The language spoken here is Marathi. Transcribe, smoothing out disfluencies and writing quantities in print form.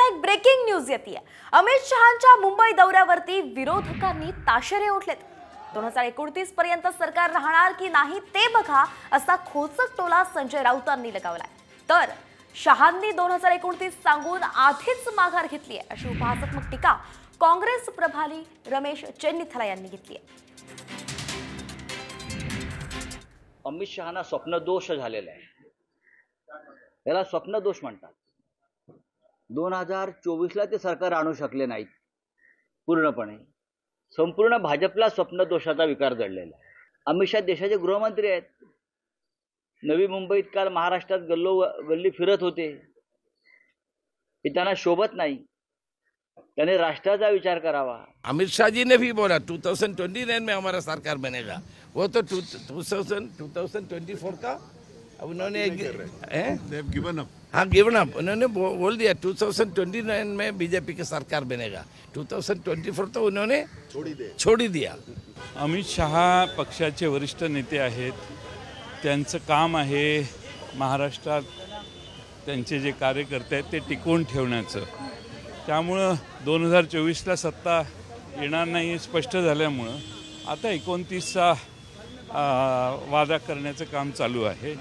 आता एक ब्रेकिंग न्यूज येते। अमित शहांच्या मुंबई दौऱ्यावरती विरोधकांनी ताशेरे ओढलेत। 2029 पर्यंत सरकार राहणार की नाही ते बघा असा खोचक टोला संजय राऊतांनी लगावलाय। तर शहांनी 2029 सांगून आधीच माघार घेतली आहे अशी उपहासात्मक टीका काँग्रेस प्रभारी रमेश चेन्निथला यांनी घेतली आहे। अमित शहांना स्वप्नदोष झालेला आहे, याला स्वप्नदोष म्हणतात। 2024ला ते सरकार आणू शकले नाहीत पूर्णपणे। संपूर्ण भाजपला स्वप्नदोषाचा विकार जडलेला आहे। अमित शहा देशाचे गृहमंत्री आहेत। नवी मुंबईत काल महाराष्ट्रात गल्ली फिरत होते, हे त्यांना शोभत नहीं। त्याने राष्ट्राचा विचार करावा। अमित शाह जी ने भी बोला 2029 में हमारा सरकार बनेगा। वो तो 2024 का उन्होंने गिवन अप उन्होंने बोल दिया 2029 में बीजेपी की सरकार बनेगा। 2024 तो उन्होंने छोड़ दिया। अमित शाह पक्षाचे वरिष्ठ नेते आहेत, त्यांचं काम आहे महाराष्ट्रात त्यांचे जे कार्यकर्ते आहेत ते टिकवून ठेवण्याचं। त्यामुळं 2024ला सत्ता येणार नाही स्पष्ट झाल्यामुळं आता 29चा वादा करण्याचं काम चालू आहे।